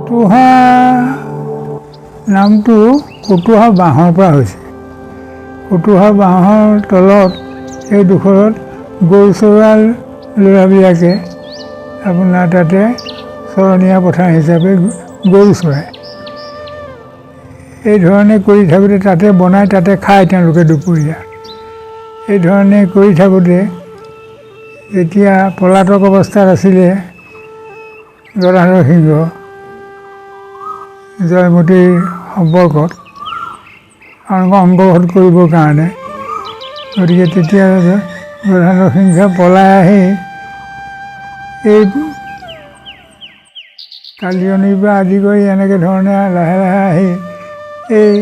কটুহা নামটো কটুহা বাঁহৰ পৰা হৈছে। কটুহা বাঁহৰ তলত এই ডোখৰত গৰু চৰোৱা ল'ৰাবিলাকে আপোনাৰ তাতে চৰণীয়া পথাৰ হিচাপে গৰু চৰায়। এই ধৰণে কৰি থাকোঁতে তাতে বনাই তাতে খায় তেওঁলোকে দুপৰীয়া। এই ধৰণে কৰি থাকোঁতে যেতিয়া পলাতক অৱস্থাত আছিলে গদাধৰ সিংহ জয়মতীৰ সম্পৰ্কত অংগগ্ৰহণ কৰিবৰ কাৰণে, গতিকে তেতিয়া গদাধৰ সিংহে পলাই আহি এই কালিয়নিৰ পৰা আদি কৰি এনেকৈ ধৰণে লাহে লাহে আহি এই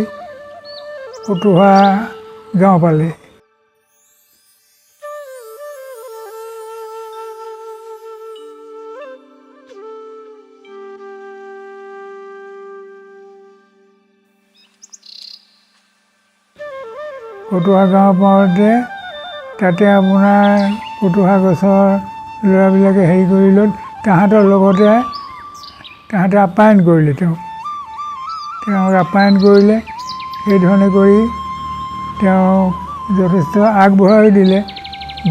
কটুহা গাঁও পালে। কটুহা গাঁও পাওঁতে তাতে আপোনাৰ কটুহা গছৰ ল'ৰাবিলাকে হেৰি কৰি লৈ তাহাঁতৰ লগতে তাহাঁতে আপ্যায়ন কৰিলে তেওঁক আপ্যায়ন কৰিলে। সেইধৰণে কৰি তেওঁক যথেষ্ট আগবঢ়াই দিলে।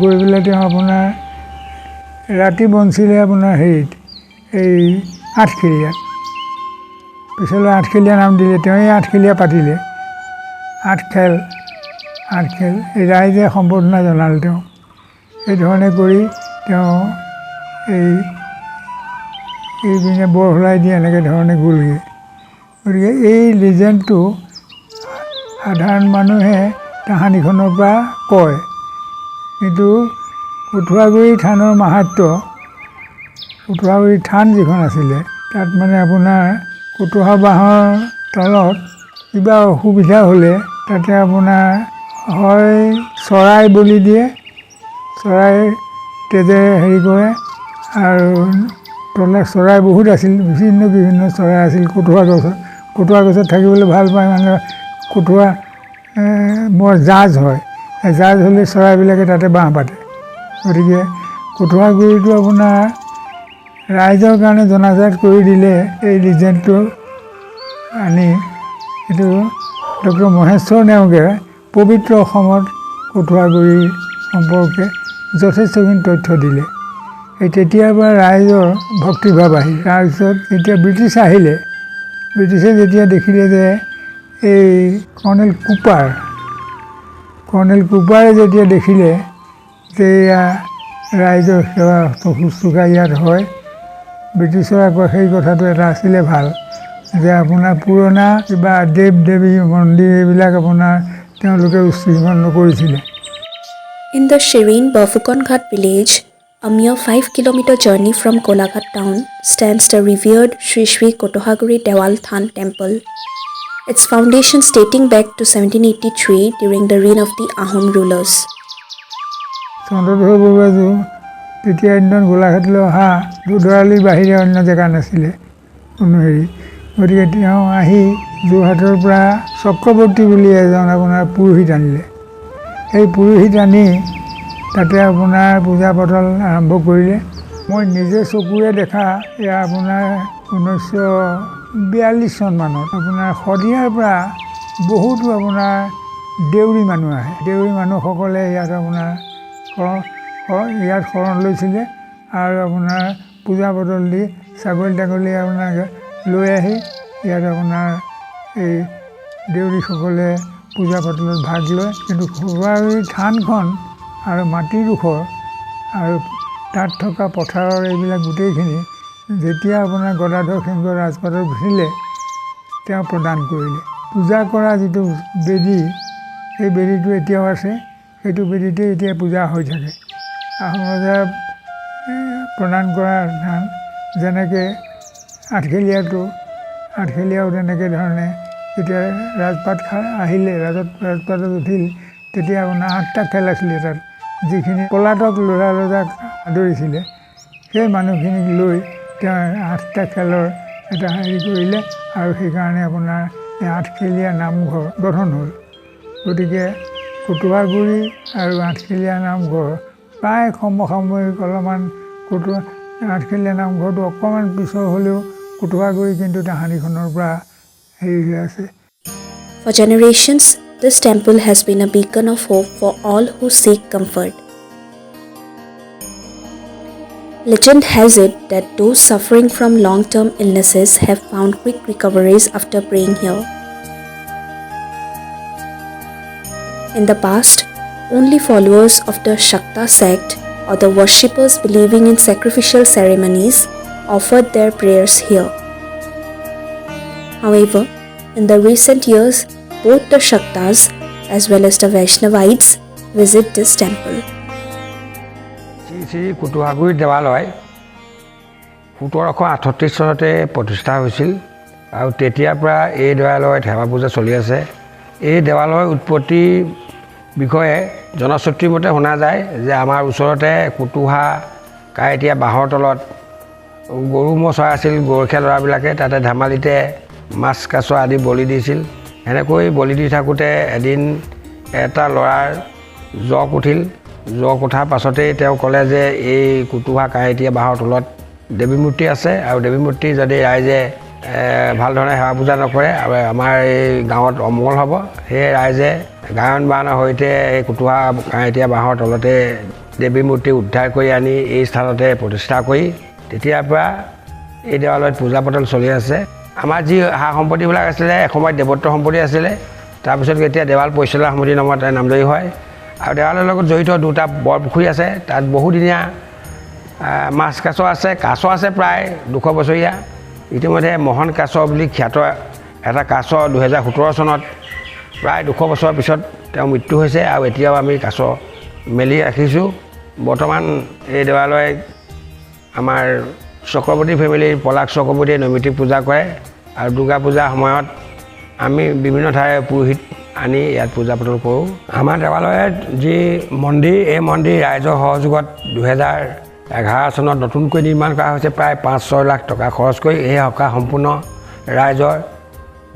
গৈ পেলাই তেওঁ আপোনাৰ ৰাতি বঞ্চিলে আপোনাৰ হেৰিত এই আঠখেলীয়াত, পিছলৈ আঠখেলীয়া নাম দিলে। তেওঁ এই আঠখেলীয়া পাতিলে, আঠখেল এই ৰাইজে সম্বৰ্ধনা জনালে তেওঁক। সেইধৰণে কৰি তেওঁ এইপিনে বৰহলাই দি এনেকৈ ধৰণে গ'লগৈ। গতিকে এই লিজেণ্ডটো সাধাৰণ মানুহে তাহানিখনৰ পৰা কয়, কিন্তু কঠুৱাগুৰি থানৰ মাহাত্য, কঠুৱাগুৰি থান যিখন আছিলে তাত মানে আপোনাৰ কটুহা বাঁহৰ তলত কিবা অসুবিধা হ'লে তাতে আপোনাৰ হয় চৰাই বলি দিয়ে, চৰাই তেজেৰে হেৰি কৰে, আৰু তলত চৰাই বহুত আছিল, বিভিন্ন চৰাই আছিল। কটুহা গছত থাকিবলৈ ভাল পায় মানে কটুহা বৰ জাজ হয়, জাজ হ'লে চৰাইবিলাকে তাতে বাঁহ পাতে। গতিকে কটুৱাগুৰিটো আপোনাৰ ৰাইজৰ কাৰণে জনাজাত কৰি দিলে। এই লিজেণ্ডটো আনি এইটো ডক্টৰ মহেশ্বৰ নেওগে পবিত্ৰ অসমত কটুৱাগুৰি সম্পৰ্কে যথেষ্টখিনি তথ্য দিলে। এই তেতিয়াৰ পৰা ৰাইজৰ ভক্তিভাৱ আহিল। তাৰপিছত যেতিয়া ব্ৰিটিছ আহিলে, ব্ৰিটিছে যেতিয়া দেখিলে যে এই কৰ্ণেল কুপাৰে যেতিয়া দেখিলে যে এয়া ৰাইজৰ সেৱা শুশ্ৰূষা ইয়াত হয়, ব্ৰিটিছৰ আকৌ সেই কথাটো এটা আছিলে ভাল যে আপোনাৰ পুৰণা কিবা দেৱ দেৱী মন্দিৰ এইবিলাক আপোনাৰ তেওঁলোকে উচ্ছৃঙ্খল নকৰিছিলে। In the Shireen Bafukon Ghat village, a mere 5 kilometer journey from Kolaghat town, stands the revered Sri Sri Kotohaguri Dewal Than temple. Its foundations dating back to 1783 during the reign of the Ahom rulers. Chandradhar বৰুৱাজো তেতিয়া দিনত গোলাঘাটলৈ অহা দুধৰালিৰ বাহিৰে অন্য জেগা নাছিলে কোনো হেৰি। গতিকে তেওঁ আহি যোৰহাটৰ পৰা চক্ৰৱৰ্তী বুলি এজন আপোনাৰ পুৰোহিত আনিলে। সেই পুৰোহিত আনি তাতে আপোনাৰ পূজা পাতল আৰম্ভ কৰিলে। মই নিজে চকুৰে দেখা এয়া আপোনাৰ 1942 চনমানত আপোনাৰ শদিয়াৰ পৰা বহুতো আপোনাৰ দেউৰী মানুহ আহে। দেউৰী মানুহসকলে ইয়াত আপোনাৰ ইয়াত শৰণ লৈছিলে আৰু আপোনাৰ পূজা পাতল দি ছাগলী আপোনাৰ লৈ আহি ইয়াত আপোনাৰ এই দেউৰীসকলে পূজা পাতলত ভাগ লয়। কিন্তু কটুৱাগুৰি থানখন আৰু মাটিডোখৰ আৰু তাত থকা পথাৰৰ এইবিলাক গোটেইখিনি যেতিয়া আপোনাৰ গদাধৰ সিংহ ৰাজপাটত উঠিলে তেওঁ প্ৰদান কৰিলে। পূজা কৰা যিটো বেদী, সেই বেদীটো এতিয়াও আছে, সেইটো বেদীতে এতিয়া পূজা হৈ থাকে। আহোম ৰজাই প্ৰদান কৰা ধান, যেনেকৈ আঠখেলীয়াও তেনেকৈ ধৰণে যেতিয়া ৰাজপাট আহিলে, ৰাজপাটত উঠিল, তেতিয়া আপোনাৰ 8টা খেল আছিলে তাত, যিখিনি পলাতক ল'ৰা ৰজাক আদৰিছিলে সেই মানুহখিনিক লৈ তেওঁ 8টা খেলৰ এটা হেৰি কৰিলে আৰু সেইকাৰণে আপোনাৰ এই আঠখেলীয়া নামঘৰ গঠন হ'ল। গতিকে কটুৱাগুৰি আৰু আঠখেলীয়া নামঘৰ প্ৰায় সমসাময়িক অলপমান আঠখেলীয়া নামঘৰটো অকণমান পিছৰ হ'লেও কোটোৱাগুৰি কিন্তু তাহানিখনৰ পৰা হেৰি হৈ আছে। For generations, this temple has been a beacon of hope for all who seek comfort. Legend has it that those suffering from long-term illnesses have found quick recoveries after praying here. In the past, only followers of the Shakta sect or the worshippers believing in sacrificial ceremonies offered their prayers here. However, in the recent years, both the Shaktas as well as the Vaishnavites visit this temple. Shri কোটোৱাগুৰি দেৱালয় 1738 চনতে প্ৰতিষ্ঠা হৈছিল আৰু তেতিয়াৰ পৰা এই দেৱালয়ত সেৱা পূজা চলি আছে। এই দেৱালয়ৰ উৎপত্তি বিষয়ে জনশ্ৰুতিৰ মতে শুনা যায় যে আমাৰ ওচৰতে কোটোহা কাঁইটীয়া বাঁহৰ তলত গৰু ম'হ চৰাই আছিল। গৰখীয়া ল'ৰাবিলাকে তাতে ধেমালিতে মাছ কাছ আদি বলি দিছিল। এনেকৈ বলি দি থাকোঁতে এদিন এটা ল'ৰাৰ জক উঠিল। জক উঠাৰ পাছতেই তেওঁ ক'লে যে এই কোটোহা কাঁইটীয়া বাঁহৰ তলত দেৱী মূৰ্তি আছে আৰু দেৱী মূৰ্তি যদি ৰাইজে ভাল ধৰণে সেৱা পূজা নকৰে আৰু আমাৰ এই গাঁৱত অমংগল হ'ব। সেয়ে ৰাইজে গায়ন বায়নৰ সৈতে এই কোটোহা কাঁইটীয়া বাঁহৰ তলতে দেৱী মূৰ্তি উদ্ধাৰ কৰি আনি এই স্থানতে প্ৰতিষ্ঠা কৰি তেতিয়াৰ পৰা এই দেৱালয়ত পূজা পাতল চলি আছে। আমাৰ যি সা সম্পত্তিবিলাক আছিলে এসময়ত দেৱত্ব সম্পত্তি আছিলে, তাৰপিছত এতিয়া দেৱাল পৰিচালনা সমিতি নামত নামজাৰি হয় আৰু দেৱালয়ৰ লগত জড়িত দুটা বৰপুখুৰী আছে। তাত বহুদিনীয়া মাছ কাছ আছে, কাছ আছে প্ৰায় 200 বছৰীয়া। ইতিমধ্যে মহন কাছ বুলি খ্যাত এটা কাছ 2017 চনত প্ৰায় 200 বছৰৰ পিছত তেওঁৰ মৃত্যু হৈছে আৰু এতিয়াও আমি কাছ মেলি ৰাখিছোঁ। বৰ্তমান এই দেৱালয় আমাৰ চক্ৰৱৰ্তী ফেমিলিৰ পলাশ চক্ৰৱৰ্তীয়ে নৈমিত্তিক পূজা কৰে আৰু দুৰ্গা পূজাৰ সময়ত আমি বিভিন্ন ঠাইৰ পুৰোহিত আনি ইয়াত পূজা পাতল কৰোঁ। আমাৰ দেৱালয়ত যি মন্দিৰ, এই মন্দিৰ ৰাইজৰ সহযোগত 2011 চনত নতুনকৈ নিৰ্মাণ কৰা হৈছে। প্ৰায় 5-6 লাখ টকা খৰচ কৰি এই সকাহ সম্পূৰ্ণ ৰাইজৰ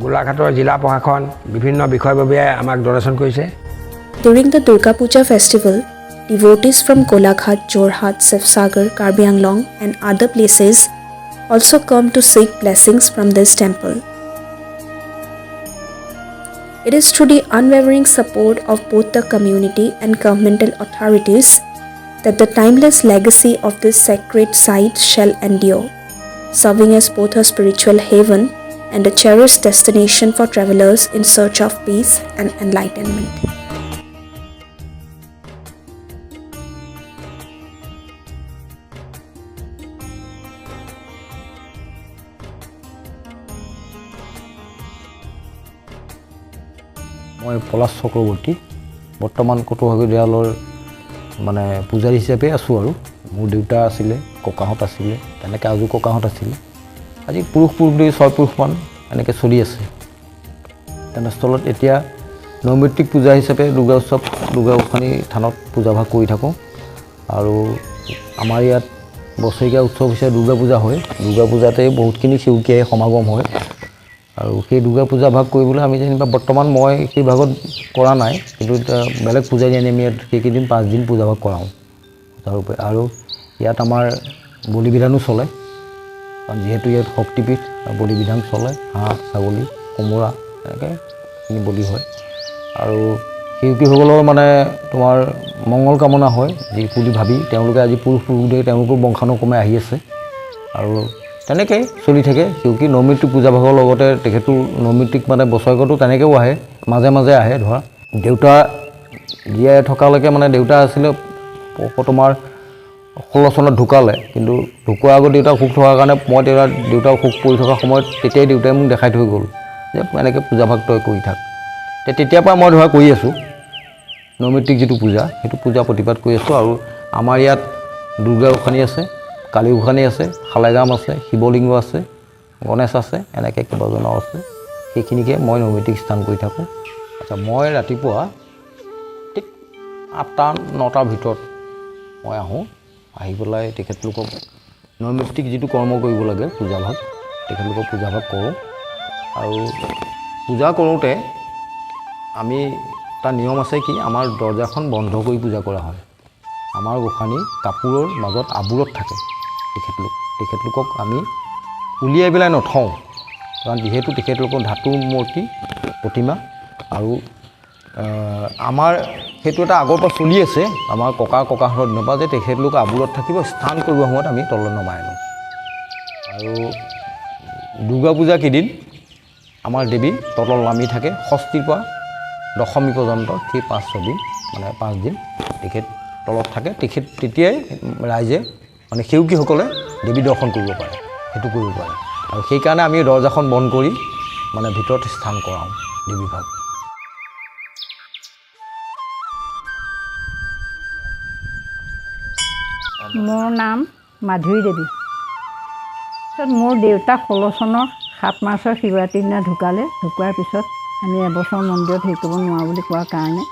গোলাঘাটৰ জিলা প্ৰশাসন বিভিন্ন বিষয়ববীয়াই আমাক ডনেশ্যন কৰিছে। During the Durga Puja festival, devotees from Golaghat, Jorhat, Sivsagar, Karbi Anglong and other places also come to seek blessings from this temple. It is through the unwavering support of both the community and governmental authorities that the timeless legacy of this sacred site shall endure, serving as both a spiritual haven and a cherished destination for travelers in search of peace and enlightenment. মই পলাশ চক্ৰৱৰ্তী বৰ্তমান কোটোৱাগুৰি দেৱালয়ৰ মানে পূজাৰী হিচাপে আছোঁ আৰু মোৰ দেউতা আছিলে, ককাহঁত আছিলে, তেনেকৈ আজু ককাহঁত আছিলে। আজি পুৰুষ 6 পুৰুষমান এনেকৈ চলি আছে। তেনেস্থলত এতিয়া নৈমিত্তিক পূজা হিচাপে দুৰ্গা গোসাঁনী থানত পূজাভাগ কৰি থাকোঁ আৰু আমাৰ ইয়াত বছৰেকীয়া উৎসৱ হিচাপে দুৰ্গা পূজা হয়। দুৰ্গা পূজাতে বহুতখিনি সেউকীয়াই সমাগম হয় আৰু সেই দুৰ্গা পূজা ভাগ কৰিবলৈ আমি যেনিবা বৰ্তমান মই সেই ভাগত কৰা নাই, কিন্তু এতিয়া বেলেগ পূজাৰী আনি আমি ইয়াত সেইকেইদিন 5 দিন পূজা ভাগ কৰাওঁ। তাৰোপৰি আৰু ইয়াত আমাৰ বলি বিধানো চলে, কাৰণ যিহেতু ইয়াত শক্তিপীঠ বলি বিধান চলে। হাঁহ, ছাগলী, কোমোৰা এনেকৈ এইখিনি বলি হয় আৰু শিল্পীসকলৰ মানে তোমাৰ মংগল কামনা হয় যি বুলি ভাবি তেওঁলোকে আজি পুৰুষ তেওঁলোকৰ বংশানুক্ৰমে আহি আছে আৰু তেনেকৈ চলি থাকে। কিয়কি নৈমিত্তিক পূজাভাগৰ লগতে তেখেতো নৈমিত্তিক মানে বছৰেকতো তেনেকৈও আহে, মাজে মাজে আহে। ধৰা দেউতা জীয়াই থকালৈকে মানে দেউতা আছিলে তোমাৰ 16 চনত ঢুকালে, কিন্তু ঢুকোৱাৰ আগত দেউতা সুখ থকাৰ কাৰণে মই দেউতা সুখ পৰি থকাৰ সময়ত তেতিয়াই দেউতাই মোক দেখাই থৈ গ'ল যে এনেকৈ পূজাভাগ তই কৰি থাক। তেতিয়াৰ পৰা মই ধৰা কৰি আছোঁ নৈমিত্তিক যিটো পূজা, সেইটো পূজা প্ৰতিপাদ কৰি আছোঁ। আৰু আমাৰ ইয়াত দুৰ্গা গোসাঁনী আছে, কালী গোসাঁনী আছে, শালেগাম আছে, শিৱলিংগ আছে, গণেশ আছে, এনেকৈ কেইবাজনো আছে। সেইখিনিকে মই নৈমিত্তিক স্থান কৰি থাকোঁ। আচ্ছা, মই ৰাতিপুৱা ঠিক 8-9টাৰ ভিতৰত মই আহোঁ। আহি পেলাই তেখেতলোকক নৈমিত্তিক যিটো কৰ্ম কৰিব লাগে পূজাভাগ, তেখেতলোকক পূজাভাগ কৰোঁ। আৰু পূজা কৰোঁতে আমি এটা নিয়ম আছে কি, আমাৰ দৰ্জাখন বন্ধ কৰি পূজা কৰা হয়। আমাৰ গোসাঁনী কাপোৰৰ মাজত আবুৰত থাকে তেখেতলোকক আমি উলিয়াই পেলাই নথওঁ, কাৰণ যিহেতু তেখেতলোকৰ ধাতুৰ মূৰ্তি প্ৰতিমা আৰু আমাৰ সেইটো এটা আগৰ পৰা চলি আছে, আমাৰ ককাহঁতৰ দিনৰ পৰা যে তেখেতলোক আবুলত থাকিব, স্থান কৰিব সময়ত আমি তললৈ নমাই আনোঁ। আৰু দুৰ্গা পূজা কেইদিন আমাৰ দেৱী তলত নামি থাকে, ষষ্ঠীৰ পৰা দশমী পৰ্যন্ত সেই 5-6 দিন মানে 5 দিন তেখেত তলত থাকে। তেতিয়াই ৰাইজে মানে সেউকীসকলে দেৱী দৰ্শন কৰিব পাৰে, সেইটো কৰিব পাৰে। আৰু সেইকাৰণে আমি দৰ্জাখন বন্ধ কৰি মানে ভিতৰত স্থান কৰাওঁ দেৱীভাগ। মোৰ নাম মাধুৰী দেৱী। তাৰপিছত মোৰ দেউতা 16 চনৰ 7 মাৰ্চৰ শিৱৰাত্ৰিৰ দিনা ঢুকালে। ঢুকোৱাৰ পিছত আমি এবছৰ মন্দিৰত হেৰি কৰিব নোৱাৰোঁ বুলি কোৱাৰ কাৰণে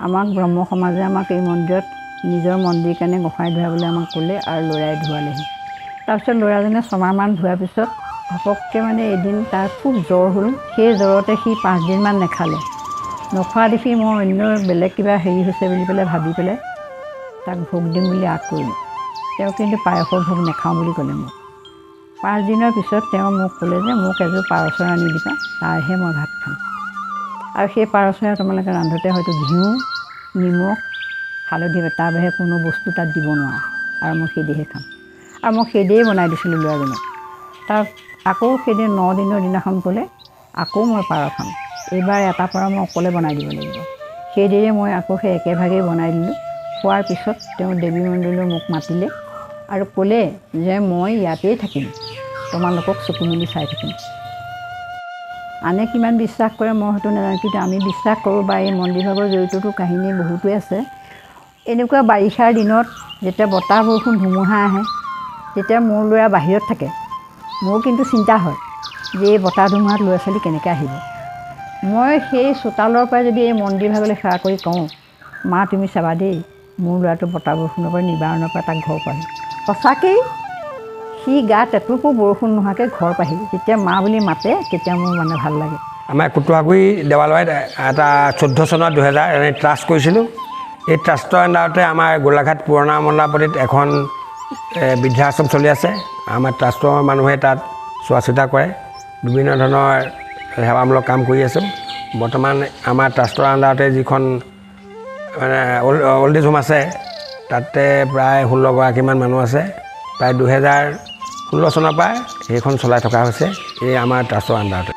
আমাক ব্ৰহ্ম সমাজে আমাক এই মন্দিৰত নিজৰ মন্দিৰ কাৰণে গোসাঁই ধুৱাবলৈ আমাক ক'লে আৰু ল'ৰাই ধুৱালেহি। তাৰপিছত ল'ৰাজনে 6 মাহমান ধোৱাৰ পিছত ঘপককৈ মানে এদিন তাৰ খুব জ্বৰ হ'ল। সেই জ্বৰতে সি 5 দিনমান নেখালে। নোখোৱা দেখি মই অন্য বেলেগ কিবা হেৰি হৈছে বুলি পেলাই ভাবি পেলাই তাক ভোগ দিম বুলি আগ কৰিলোঁ। তেওঁ কিন্তু পায়সৰ ভোগ নাখাওঁ বুলি ক'লে মোক। 5 দিনৰ পিছত তেওঁ মোক ক'লে যে মোক এযোৰ পাৰচৰাই আনি দিবা, তাৰহে মই ভাত খাম। আৰু সেই পাৰচৰাই তোমালোকে ৰান্ধোতে হয়তো ঘিউ, নিমখ, হালধি তাৰ বাহিৰে কোনো বস্তু তাত দিব নোৱাৰা, আৰু মই সেইদেহে খাম। আৰু মই সেইদেই বনাই দিছিলোঁ ল'ৰাজনক। তাক আকৌ সেইদিন 9 দিনৰ দিনাখন ক'লে আকৌ মই পাৰ খাম, এইবাৰ এটা পাৰ মই অকলে বনাই দিব লাগিব। সেইদৰে মই আকৌ সেই একেভাগেই বনাই দিলোঁ। খোৱাৰ পিছত তেওঁ দেৱী মন্দিৰলৈ মোক মাতিলে আৰু ক'লে যে মই ইয়াতেই থাকিম, তোমালোকক চকু মেলি চাই থাকিম। আনে কিমান বিশ্বাস কৰে মই হয়তো নাজানো, কিন্তু আমি বিশ্বাস কৰোঁ বা এই মন্দিৰভাগৰ জড়িতটো কাহিনী বহুতেই আছে। এনেকুৱা বাৰিষাৰ দিনত যেতিয়া বতাহ বৰষুণ ধুমুহা আহে, তেতিয়া মোৰ ল'ৰা বাহিৰত থাকে। মোৰ কিন্তু চিন্তা হয় যে এই বতাহ ধুমুহাত ল'ৰা ছোৱালী কেনেকৈ আহিব। মই সেই চোতালৰ পৰা যদি এই মন্দিৰভাগলৈ সেৱা কৰি কওঁ, মা তুমি চাবা দেই, মোৰ ল'ৰাটো বতাহ বৰষুণৰ পৰা নিবাৰণৰ পৰা তাক ঘৰ পাহি। সঁচাকেই সি গাত এটোপো বৰষুণ নোহোৱাকৈ ঘৰ পাহি যেতিয়া মা বুলি মাতে, তেতিয়া মোৰ মানে ভাল লাগে। আমাৰ কুটুৱাগুৰি দেৱালয়ত এটা 14 চনত 2000 এনে ট্ৰাষ্ট কৰিছিলোঁ। এই ট্ৰাষ্টৰ আণ্ডাৰতে আমাৰ গোলাঘাট পুৰণা মন্দাপতিত এখন বৃদ্ধাশ্ৰম চলি আছে। আমাৰ ট্ৰাষ্টৰ মানুহে তাত চোৱা চিতা কৰে, বিভিন্ন ধৰণৰ সেৱামূলক কাম কৰি আছোঁ। বৰ্তমান আমাৰ ট্ৰাষ্টৰ আণ্ডাৰতে যিখন মানে অল্ড এজ হোম আছে, তাতে প্ৰায় 16 গৰাকীমান মানুহ আছে। প্ৰায় 2016 চনৰ পৰাই সেইখন চলাই থকা হৈছে, এই আমাৰ ট্ৰাষ্টৰ আণ্ডাৰতে।